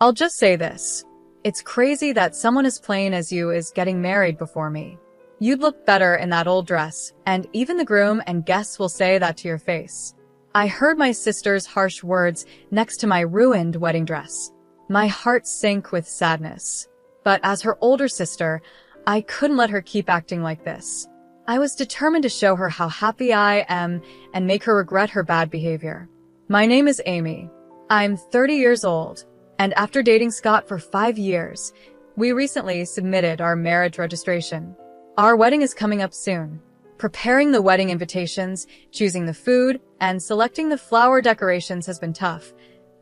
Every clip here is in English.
I'll just say this. It's crazy that someone as plain as you is getting married before me. You'd look better in that old dress, and even the groom and guests will say that to your face. I heard my sister's harsh words next to my ruined wedding dress. My heart sank with sadness. But as her older sister, I couldn't let her keep acting like this. I was determined to show her how happy I am and make her regret her bad behavior. My name is Amy. I'm 30 years old, and after dating Scott for 5 years, we recently submitted our marriage registration. Our wedding is coming up soon. Preparing the wedding invitations, choosing the food, and selecting the flower decorations has been tough,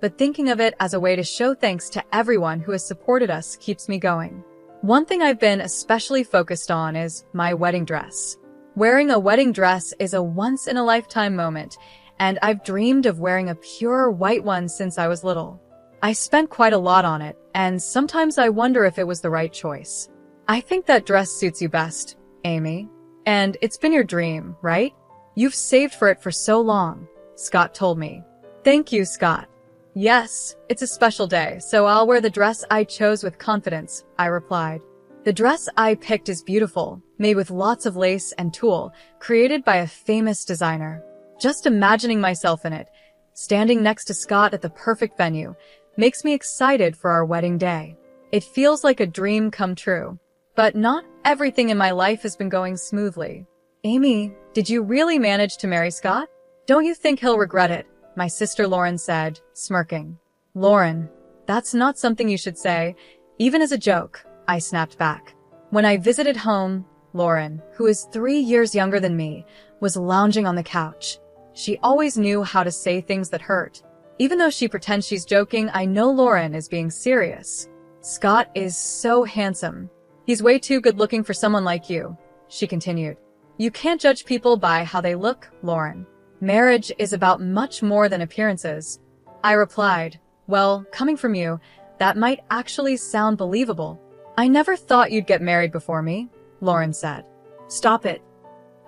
but thinking of it as a way to show thanks to everyone who has supported us keeps me going. One thing I've been especially focused on is my wedding dress. Wearing a wedding dress is a once-in-a-lifetime moment, and I've dreamed of wearing a pure white one since I was little. I spent quite a lot on it, and sometimes I wonder if it was the right choice. I think that dress suits you best, Amy. And it's been your dream, right? You've saved for it for so long, Scott told me. Thank you, Scott. Yes, it's a special day, so I'll wear the dress I chose with confidence, I replied. The dress I picked is beautiful, made with lots of lace and tulle, created by a famous designer. Just imagining myself in it, standing next to Scott at the perfect venue, makes me excited for our wedding day. It feels like a dream come true. But not everything in my life has been going smoothly. Amy, did you really manage to marry Scott? Don't you think he'll regret it? My sister Lauren said, smirking. Lauren, that's not something you should say, even as a joke, I snapped back. When I visited home, Lauren, who is 3 years younger than me, was lounging on the couch. She always knew how to say things that hurt. Even though she pretends she's joking, I know Lauren is being serious. Scott is so handsome. He's way too good-looking for someone like you, she continued. You can't judge people by how they look, Lauren. Marriage is about much more than appearances. I replied, well, coming from you, that might actually sound believable. I never thought you'd get married before me, Lauren said. Stop it,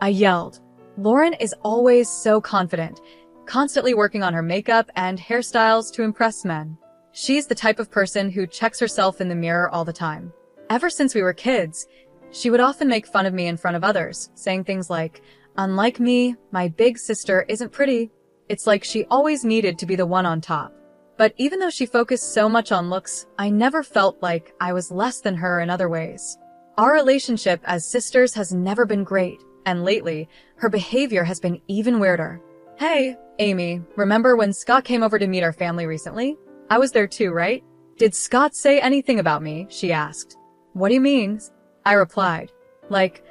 I yelled. Lauren is always so confident, constantly working on her makeup and hairstyles to impress men. She's the type of person who checks herself in the mirror all the time. Ever since we were kids, she would often make fun of me in front of others, saying things like, unlike me, my big sister isn't pretty. It's like she always needed to be the one on top. But even though she focused so much on looks, I never felt like I was less than her in other ways. Our relationship as sisters has never been great, and lately, her behavior has been even weirder. Hey, Amy, remember when Scott came over to meet our family recently? I was there too, right? Did Scott say anything about me? She asked. What do you mean? I replied. Like,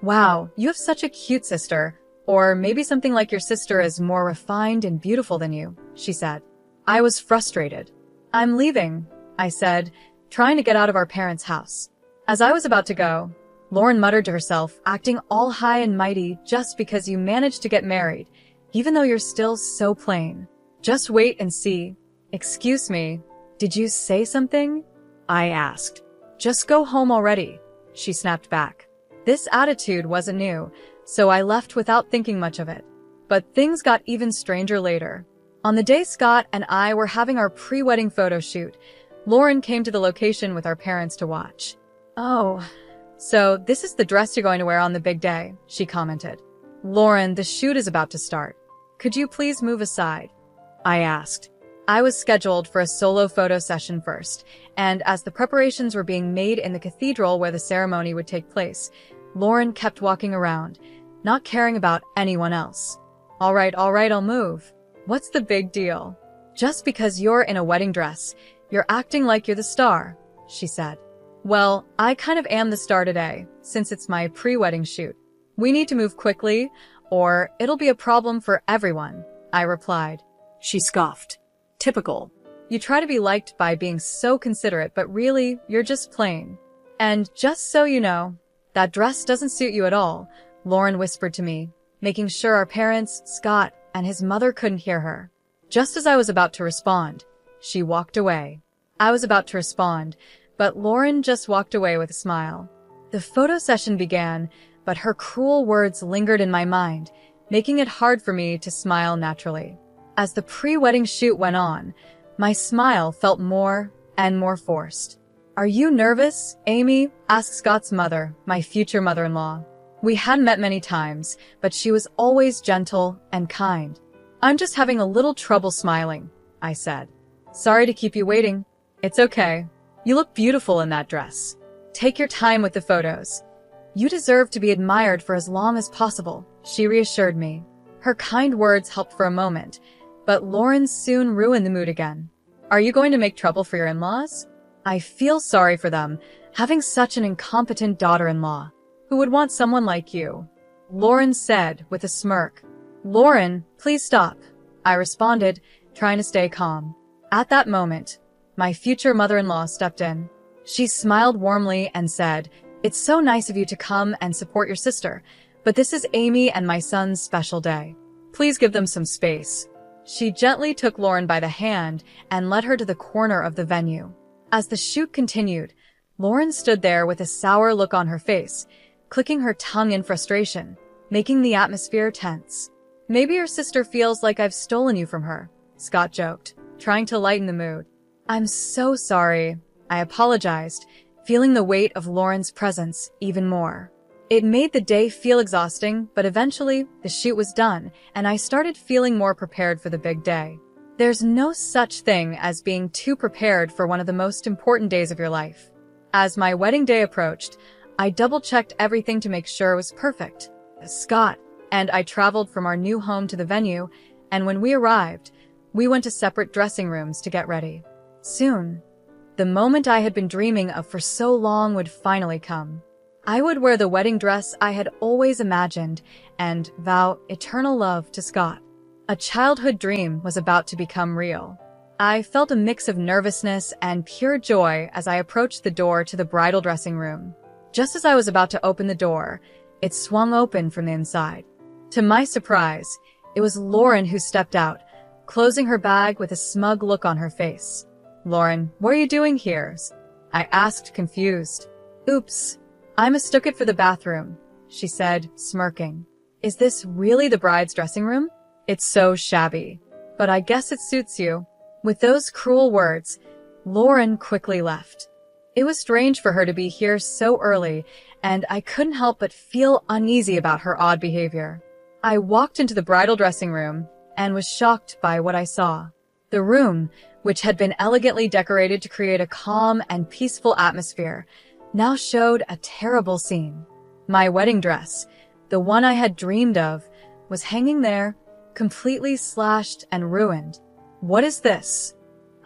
wow, you have such a cute sister. Or maybe something like your sister is more refined and beautiful than you, she said. I was frustrated. I'm leaving, I said, trying to get out of our parents' house. As I was about to go, Lauren muttered to herself, acting all high and mighty just because you managed to get married, even though you're still so plain. Just wait and see. Excuse me, did you say something? I asked. Just go home already, she snapped back. This attitude wasn't new, so I left without thinking much of it. But things got even stranger later. On the day Scott and I were having our pre-wedding photo shoot, Lauren came to the location with our parents to watch. Oh, so this is the dress you're going to wear on the big day, she commented. Lauren, the shoot is about to start. Could you please move aside? I asked. I was scheduled for a solo photo session first, and as the preparations were being made in the cathedral where the ceremony would take place, Lauren kept walking around, not caring about anyone else. All right, I'll move. What's the big deal? Just because you're in a wedding dress, you're acting like you're the star, she said. Well, I kind of am the star today, since it's my pre-wedding shoot. We need to move quickly, or it'll be a problem for everyone, I replied. She scoffed. Typical. You try to be liked by being so considerate, but really, you're just plain. And just so you know, that dress doesn't suit you at all, Lauren whispered to me, making sure our parents, Scott, and his mother couldn't hear her. Just as I was about to respond, she walked away. I was about to respond, but Lauren just walked away with a smile. The photo session began, but her cruel words lingered in my mind, making it hard for me to smile naturally. As the pre-wedding shoot went on, my smile felt more and more forced. "Are you nervous, Amy?" asked Scott's mother, my future mother-in-law. We hadn't met many times, but she was always gentle and kind. "I'm just having a little trouble smiling," I said. "Sorry to keep you waiting." "It's okay. You look beautiful in that dress. Take your time with the photos. You deserve to be admired for as long as possible," she reassured me. Her kind words helped for a moment, but Lauren soon ruined the mood again. "Are you going to make trouble for your in-laws?" "I feel sorry for them, having such an incompetent daughter-in-law. Who would want someone like you?" Lauren said with a smirk. "Lauren, please stop," I responded, trying to stay calm. At that moment, my future mother-in-law stepped in. She smiled warmly and said, "It's so nice of you to come and support your sister, but this is Amy and my son's special day. Please give them some space." She gently took Lauren by the hand and led her to the corner of the venue. As the shoot continued, Lauren stood there with a sour look on her face, clicking her tongue in frustration, making the atmosphere tense. "Maybe your sister feels like I've stolen you from her," Scott joked, trying to lighten the mood. "I'm so sorry," I apologized, feeling the weight of Lauren's presence even more. It made the day feel exhausting, but eventually the shoot was done, and I started feeling more prepared for the big day. There's no such thing as being too prepared for one of the most important days of your life. As my wedding day approached, I double-checked everything to make sure it was perfect. Scott and I traveled from our new home to the venue, and when we arrived, we went to separate dressing rooms to get ready. Soon, the moment I had been dreaming of for so long would finally come. I would wear the wedding dress I had always imagined and vow eternal love to Scott. A childhood dream was about to become real. I felt a mix of nervousness and pure joy as I approached the door to the bridal dressing room. Just as I was about to open the door, it swung open from the inside. To my surprise, it was Lauren who stepped out, closing her bag with a smug look on her face. "Lauren, what are you doing here?" I asked, confused. "Oops, I mistook it for the bathroom," she said, smirking. "Is this really the bride's dressing room? It's so shabby, but I guess it suits you." With those cruel words, Lauren quickly left. It was strange for her to be here so early, and I couldn't help but feel uneasy about her odd behavior. I walked into the bridal dressing room and was shocked by what I saw. The room, which had been elegantly decorated to create a calm and peaceful atmosphere, now showed a terrible scene. My wedding dress, the one I had dreamed of, was hanging there, completely slashed and ruined. "What is this?"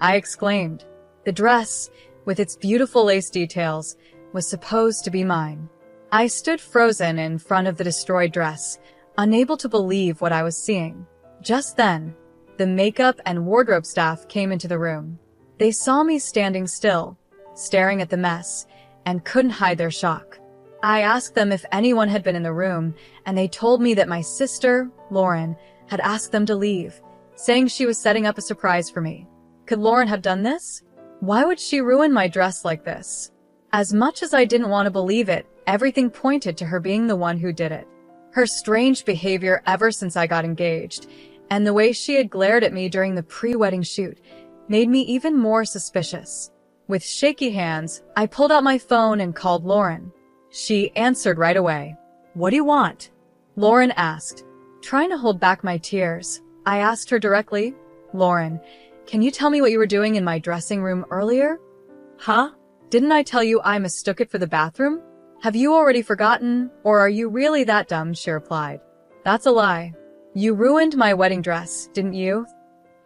I exclaimed. The dress, with its beautiful lace details, was supposed to be mine. I stood frozen in front of the destroyed dress, unable to believe what I was seeing. Just then, the makeup and wardrobe staff came into the room. They saw me standing still, staring at the mess, and couldn't hide their shock. I asked them if anyone had been in the room, and they told me that my sister, Lauren, had asked them to leave, saying she was setting up a surprise for me. Could Lauren have done this? Why would she ruin my dress like this? As much as I didn't want to believe it, everything pointed to her being the one who did it. Her strange behavior ever since I got engaged, and the way she had glared at me during the pre-wedding shoot, made me even more suspicious. With shaky hands, I pulled out my phone and called Lauren. She answered right away. "What do you want?" Lauren asked. Trying to hold back my tears, I asked her directly, "Lauren, can you tell me what you were doing in my dressing room earlier?" "Huh? Didn't I tell you I mistook it for the bathroom? Have you already forgotten, or are you really that dumb?" she replied. "That's a lie. You ruined my wedding dress, didn't you?"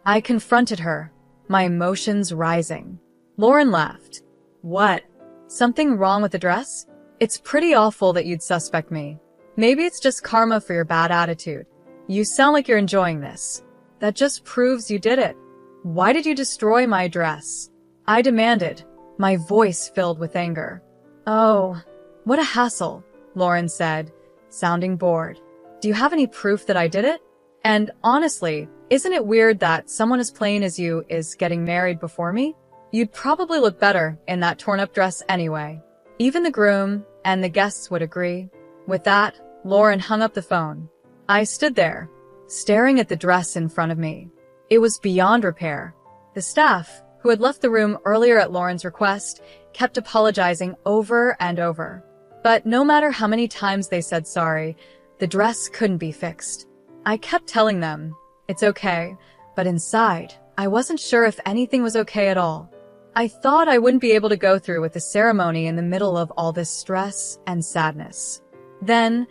I confronted her, my emotions rising. Lauren laughed. "What? Something wrong with the dress? It's pretty awful that you'd suspect me. Maybe it's just karma for your bad attitude. You sound like you're enjoying this. That just proves you did it. Why did you destroy my dress?" I demanded, my voice filled with anger. "Oh, what a hassle," Lauren said, sounding bored. "Do you have any proof that I did it? And honestly, isn't it weird that someone as plain as you is getting married before me? You'd probably look better in that torn-up dress anyway. Even the groom and the guests would agree." With that, Lauren hung up the phone. I stood there, staring at the dress in front of me. It was beyond repair. The staff, who had left the room earlier at Lauren's request, kept apologizing over and over. But no matter how many times they said sorry, the dress couldn't be fixed. I kept telling them, it's okay, but inside, I wasn't sure if anything was okay at all. I thought I wouldn't be able to go through with the ceremony in the middle of all this stress and sadness. Then,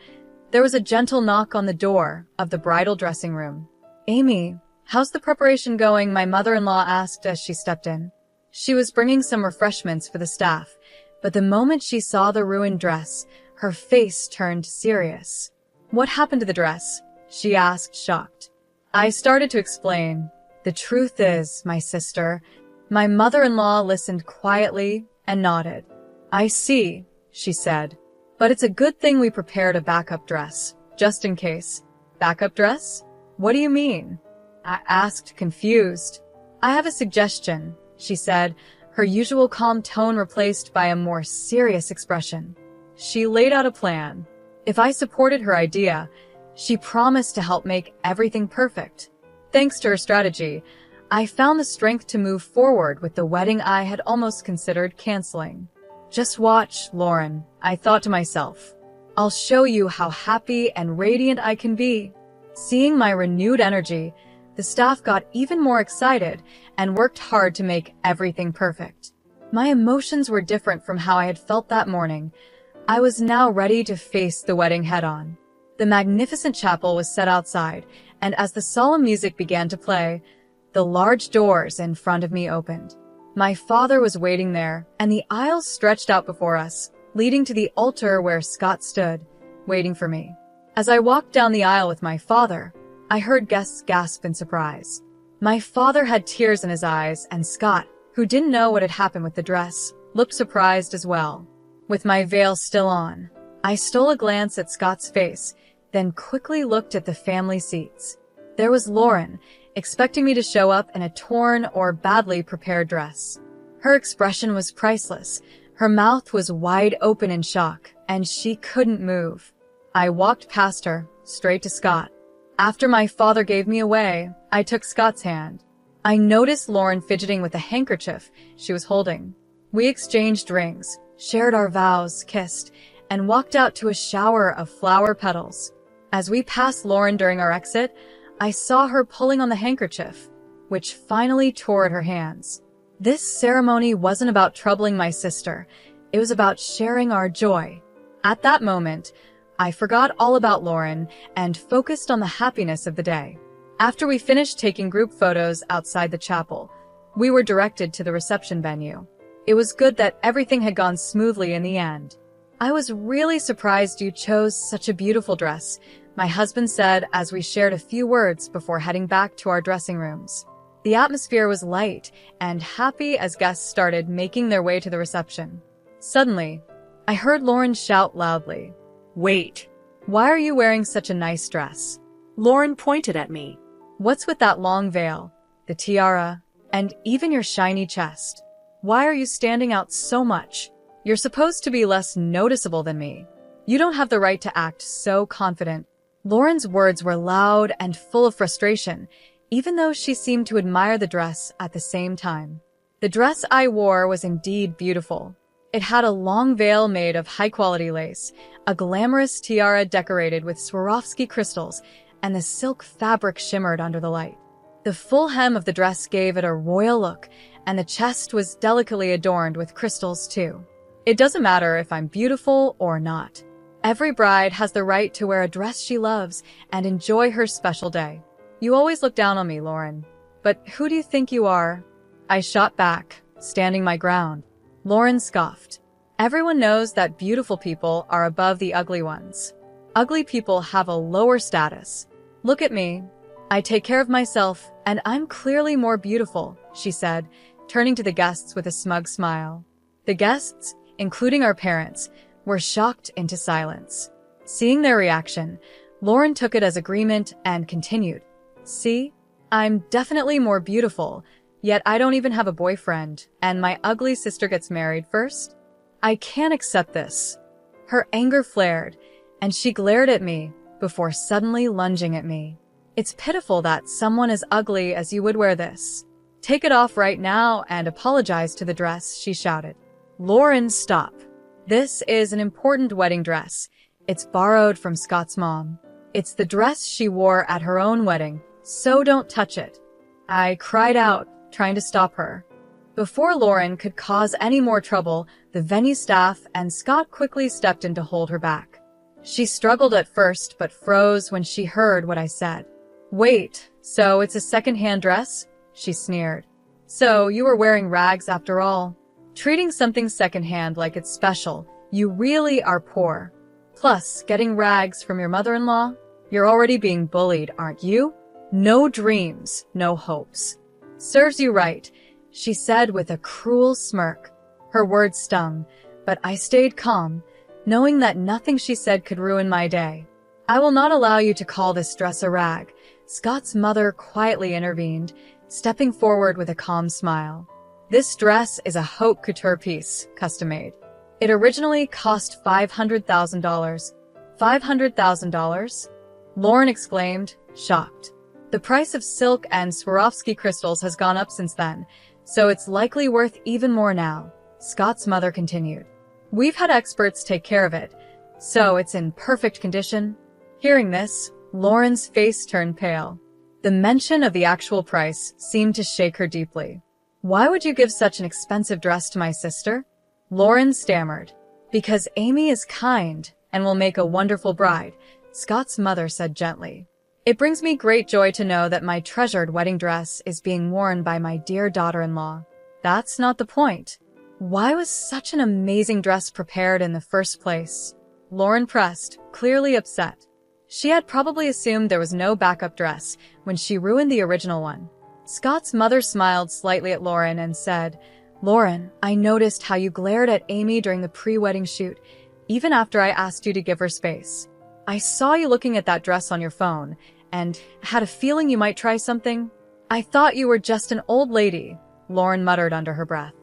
there was a gentle knock on the door of the bridal dressing room. "Amy, how's the preparation going?" my mother-in-law asked as she stepped in. She was bringing some refreshments for the staff, but the moment she saw the ruined dress, her face turned serious. "What happened to the dress?" she asked, shocked. I started to explain. "The truth is, my sister..." My mother-in-law listened quietly and nodded. "I see," she said. "But it's a good thing we prepared a backup dress, just in case." "Backup dress? What do you mean?" I asked, confused. "I have a suggestion," she said, her usual calm tone replaced by a more serious expression. She laid out a plan. If I supported her idea, she promised to help make everything perfect. Thanks to her strategy, I found the strength to move forward with the wedding I had almost considered canceling. "Just watch, Lauren," I thought to myself. "I'll show you how happy and radiant I can be." Seeing my renewed energy, the staff got even more excited and worked hard to make everything perfect. My emotions were different from how I had felt that morning. I was now ready to face the wedding head-on. The magnificent chapel was set outside, and as the solemn music began to play, the large doors in front of me opened. My father was waiting there, and the aisles stretched out before us, leading to the altar where Scott stood, waiting for me. As I walked down the aisle with my father, I heard guests gasp in surprise. My father had tears in his eyes, and Scott, who didn't know what had happened with the dress, looked surprised as well. With my veil still on, I stole a glance at Scott's face, then quickly looked at the family seats. There was Lauren, expecting me to show up in a torn or badly prepared dress. Her expression was priceless. Her mouth was wide open in shock, and she couldn't move. I walked past her, straight to Scott. After my father gave me away, I took Scott's hand. I noticed Lauren fidgeting with a handkerchief she was holding. We exchanged rings, shared our vows, kissed, and walked out to a shower of flower petals. As we passed Lauren during our exit, I saw her pulling on the handkerchief, which finally tore at her hands. This ceremony wasn't about troubling my sister. It was about sharing our joy. At that moment, I forgot all about Lauren and focused on the happiness of the day. After we finished taking group photos outside the chapel, we were directed to the reception venue. It was good that everything had gone smoothly in the end. "I was really surprised you chose such a beautiful dress," my husband said as we shared a few words before heading back to our dressing rooms. The atmosphere was light and happy as guests started making their way to the reception. Suddenly, I heard Lauren shout loudly, "Wait! Why are you wearing such a nice dress?" Lauren pointed at me. "What's with that long veil, the tiara, and even your shiny chest? Why are you standing out so much? You're supposed to be less noticeable than me. You don't have the right to act so confident." Lauren's words were loud and full of frustration, even though she seemed to admire the dress at the same time. The dress I wore was indeed beautiful. It had a long veil made of high-quality lace, a glamorous tiara decorated with Swarovski crystals, and the silk fabric shimmered under the light. The full hem of the dress gave it a royal look, and the chest was delicately adorned with crystals too. It doesn't matter if I'm beautiful or not. Every bride has the right to wear a dress she loves and enjoy her special day. "You always look down on me, Lauren. But who do you think you are?" I shot back, standing my ground. Lauren scoffed. "Everyone knows that beautiful people are above the ugly ones. Ugly people have a lower status. Look at me. I take care of myself, and I'm clearly more beautiful," she said, turning to the guests with a smug smile. The guests, including our parents, were shocked into silence. Seeing their reaction, Lauren took it as agreement and continued. "See? I'm definitely more beautiful, yet I don't even have a boyfriend, and my ugly sister gets married first? I can't accept this." Her anger flared, and she glared at me before suddenly lunging at me. "It's pitiful that someone as ugly as you would wear this. Take it off right now and apologize to the dress, she shouted. Lauren, stop. This is an important wedding dress. It's borrowed from Scott's mom. It's the dress she wore at her own wedding, so don't touch it. I cried out, trying to stop her. Before Lauren could cause any more trouble, the venue staff and Scott quickly stepped in to hold her back. She struggled at first, but froze when she heard what I said. Wait, so it's a second-hand dress? She sneered. So you were wearing rags after all? Treating something second-hand like it's special, you really are poor. Plus, getting rags from your mother-in-law? You're already being bullied, aren't you? No dreams, no hopes. Serves you right, she said with a cruel smirk. Her words stung, but I stayed calm, knowing that nothing she said could ruin my day. I will not allow you to call this dress a rag, Scott's mother quietly intervened, stepping forward with a calm smile. This dress is a haute couture piece, custom-made. It originally cost $500,000. $500,000? Lauren exclaimed, shocked. The price of silk and Swarovski crystals has gone up since then, so it's likely worth even more now, Scott's mother continued. We've had experts take care of it, so it's in perfect condition. Hearing this, Lauren's face turned pale. The mention of the actual price seemed to shake her deeply. Why would you give such an expensive dress to my sister? Lauren stammered. Because Amy is kind and will make a wonderful bride, Scott's mother said gently. It brings me great joy to know that my treasured wedding dress is being worn by my dear daughter-in-law. That's not the point. Why was such an amazing dress prepared in the first place? Lauren pressed, clearly upset. She had probably assumed there was no backup dress when she ruined the original one. Scott's mother smiled slightly at Lauren and said, Lauren, I noticed how you glared at Amy during the pre-wedding shoot, even after I asked you to give her space. I saw you looking at that dress on your phone, and had a feeling you might try something. I thought you were just an old lady, Lauren muttered under her breath.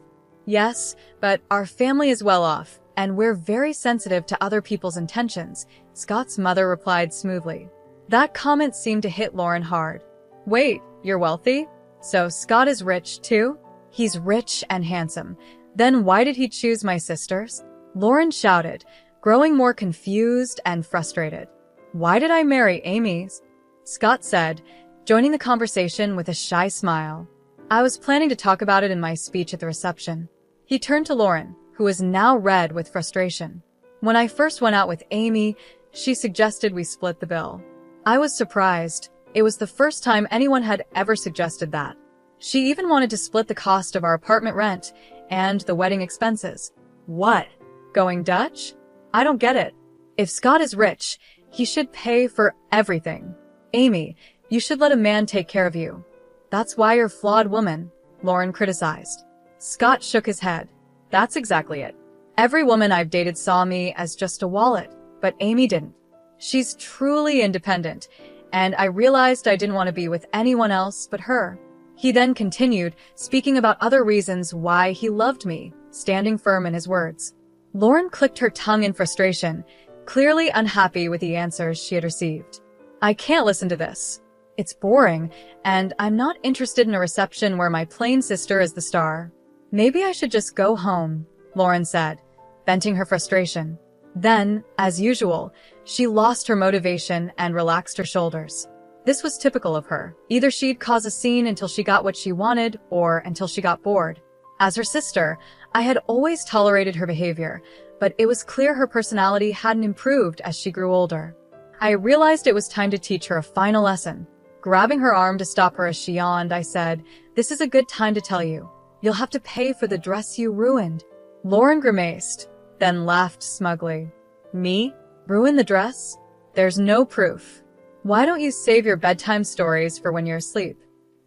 Yes, but our family is well off, and we're very sensitive to other people's intentions, Scott's mother replied smoothly. That comment seemed to hit Lauren hard. Wait, you're wealthy? So Scott is rich too? He's rich and handsome. Then why did he choose my sisters? Lauren shouted, growing more confused and frustrated. Why did I marry Amy's? Scott said, joining the conversation with a shy smile. I was planning to talk about it in my speech at the reception. He turned to Lauren, who was now red with frustration. When I first went out with Amy, she suggested we split the bill. I was surprised. It was the first time anyone had ever suggested that. She even wanted to split the cost of our apartment rent and the wedding expenses. What? Going Dutch? I don't get it. If Scott is rich, he should pay for everything. Amy, you should let a man take care of you. That's why you're a flawed woman, Lauren criticized. Scott shook his head. That's exactly it. Every woman I've dated saw me as just a wallet, but Amy didn't. She's truly independent, and I realized I didn't want to be with anyone else but her. He then continued, speaking about other reasons why he loved me, standing firm in his words. Lauren clicked her tongue in frustration, clearly unhappy with the answers she had received. I can't listen to this. It's boring, and I'm not interested in a reception where my plain sister is the star. Maybe I should just go home, Lauren said, venting her frustration. Then, as usual, she lost her motivation and relaxed her shoulders. This was typical of her. Either she'd cause a scene until she got what she wanted, or until she got bored. As her sister, I had always tolerated her behavior, but it was clear her personality hadn't improved as she grew older. I realized it was time to teach her a final lesson. Grabbing her arm to stop her as she yawned, I said, "This is a good time to tell you. You'll have to pay for the dress you ruined." Lauren grimaced, then laughed smugly. Me? Ruin the dress? There's no proof. Why don't you save your bedtime stories for when you're asleep?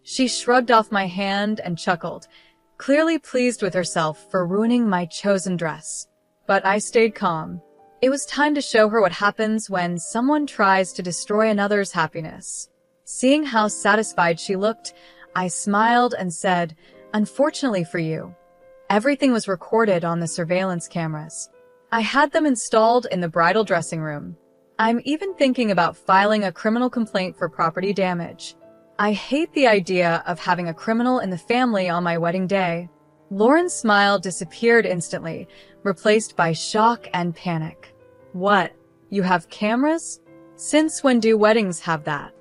She shrugged off my hand and chuckled, clearly pleased with herself for ruining my chosen dress. But I stayed calm. It was time to show her what happens when someone tries to destroy another's happiness. Seeing how satisfied she looked, I smiled and said, "Unfortunately for you, everything was recorded on the surveillance cameras. I had them installed in the bridal dressing room. I'm even thinking about filing a criminal complaint for property damage." I hate the idea of having a criminal in the family on my wedding day. Lauren's smile disappeared instantly, replaced by shock and panic. What? You have cameras? Since when do weddings have that?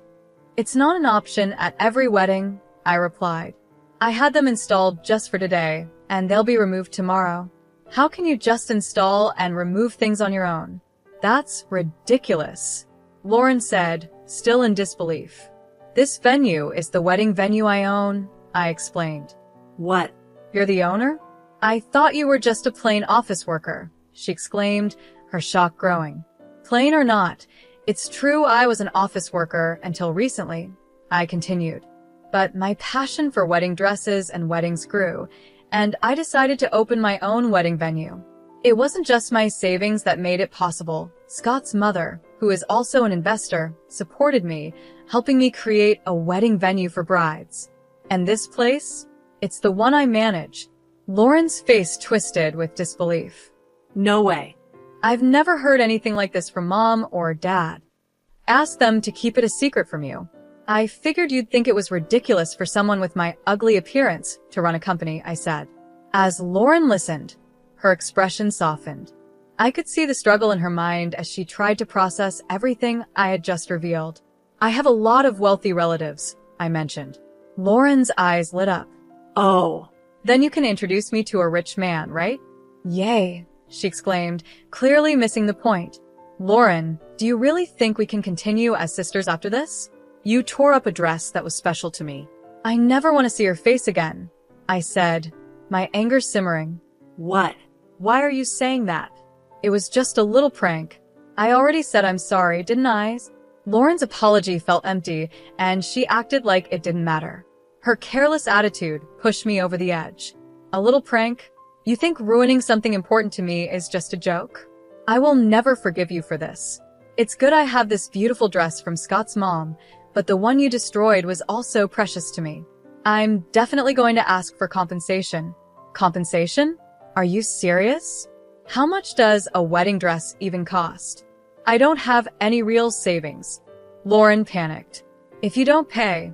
It's not an option at every wedding, I replied. I had them installed just for today, and they'll be removed tomorrow. How can you just install and remove things on your own? That's ridiculous, Lauren said, still in disbelief. This venue is the wedding venue I own, I explained. What? You're the owner? I thought you were just a plain office worker, she exclaimed, her shock growing. Plain or not, it's true I was an office worker until recently, I continued. But my passion for wedding dresses and weddings grew, and I decided to open my own wedding venue. It wasn't just my savings that made it possible. Scott's mother, who is also an investor, supported me, helping me create a wedding venue for brides. And this place? It's the one I manage. Lauren's face twisted with disbelief. No way. I've never heard anything like this from Mom or Dad. Ask them to keep it a secret from you. I figured you'd think it was ridiculous for someone with my ugly appearance to run a company, I said. As Lauren listened, her expression softened. I could see the struggle in her mind as she tried to process everything I had just revealed. I have a lot of wealthy relatives, I mentioned. Lauren's eyes lit up. Oh. Then you can introduce me to a rich man, right? Yay, she exclaimed, clearly missing the point. Lauren, do you really think we can continue as sisters after this? You tore up a dress that was special to me. I never want to see your face again, I said, my anger simmering. What? Why are you saying that? It was just a little prank. I already said I'm sorry, didn't I? Lauren's apology felt empty, and she acted like it didn't matter. Her careless attitude pushed me over the edge. A little prank? You think ruining something important to me is just a joke? I will never forgive you for this. It's good I have this beautiful dress from Scott's mom, but the one you destroyed was also precious to me. I'm definitely going to ask for compensation. Compensation? Are you serious? How much does a wedding dress even cost? I don't have any real savings. Lauren panicked. If you don't pay,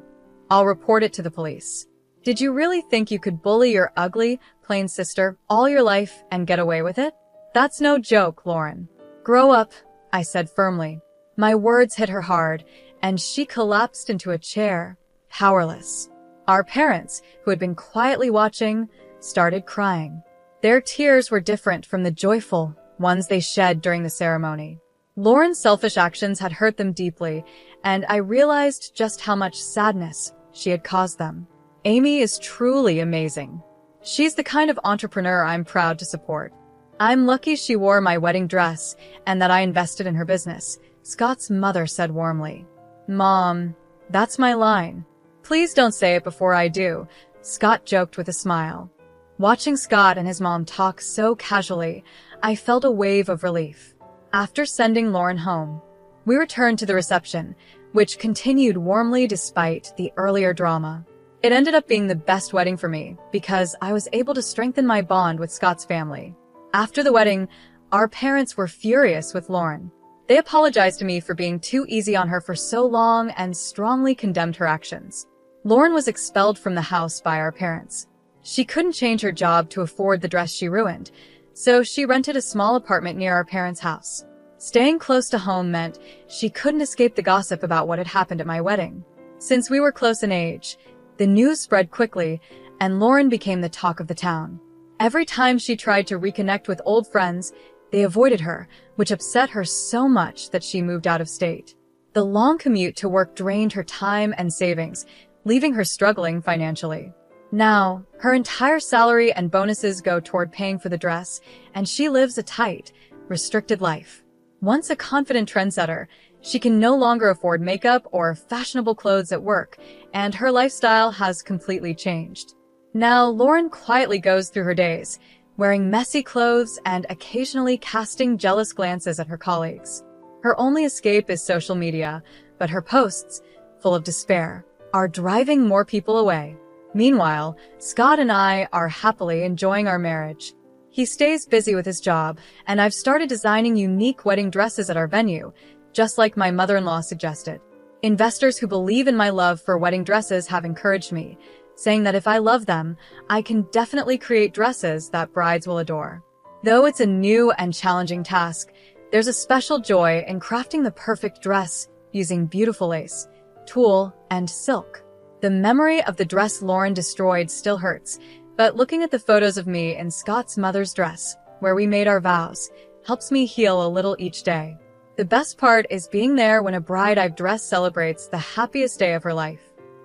I'll report it to the police. Did you really think you could bully your ugly, plain sister all your life and get away with it? That's no joke, Lauren. Grow up, I said firmly. My words hit her hard, and she collapsed into a chair, powerless. Our parents, who had been quietly watching, started crying. Their tears were different from the joyful ones they shed during the ceremony. Lauren's selfish actions had hurt them deeply, and I realized just how much sadness she had caused them. Amy is truly amazing. She's the kind of entrepreneur I'm proud to support. I'm lucky she wore my wedding dress and that I invested in her business, Scott's mother said warmly. Mom, that's my line. Please don't say it before I do, Scott joked with a smile. Watching Scott and his mom talk so casually, I felt a wave of relief. After sending Lauren home, we returned to the reception, which continued warmly despite the earlier drama. It ended up being the best wedding for me because I was able to strengthen my bond with Scott's family. After the wedding, our parents were furious with Lauren. They apologized to me for being too easy on her for so long and strongly condemned her actions. Lauren was expelled from the house by our parents. She couldn't change her job to afford the dress she ruined, so she rented a small apartment near our parents' house. Staying close to home meant she couldn't escape the gossip about what had happened at my wedding. Since we were close in age, the news spread quickly, and Lauren became the talk of the town. Every time she tried to reconnect with old friends, they avoided her, which upset her so much that she moved out of state. The long commute to work drained her time and savings, leaving her struggling financially. Now, her entire salary and bonuses go toward paying for the dress, and she lives a tight, restricted life. Once a confident trendsetter, she can no longer afford makeup or fashionable clothes at work, and her lifestyle has completely changed. Now, Lauren quietly goes through her days, wearing messy clothes and occasionally casting jealous glances at her colleagues. Her only escape is social media, but her posts, full of despair, are driving more people away. Meanwhile, Scott and I are happily enjoying our marriage. He stays busy with his job, and I've started designing unique wedding dresses at our venue, just like my mother-in-law suggested. Investors who believe in my love for wedding dresses have encouraged me, saying that if I love them, I can definitely create dresses that brides will adore. Though it's a new and challenging task, there's a special joy in crafting the perfect dress using beautiful lace, tulle, and silk. The memory of the dress Lauren destroyed still hurts, but looking at the photos of me in Scott's mother's dress, where we made our vows, helps me heal a little each day. The best part is being there when a bride I've dressed celebrates the happiest day of her life.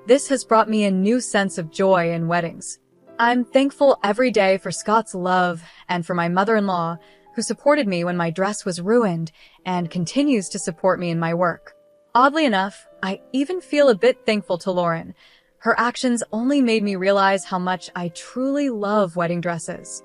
This has brought me a new sense of joy in weddings. I'm thankful every day for Scott's love and for my mother-in-law, who supported me when my dress was ruined and continues to support me in my work. Oddly enough, I even feel a bit thankful to Lauren. Her actions only made me realize how much I truly love wedding dresses.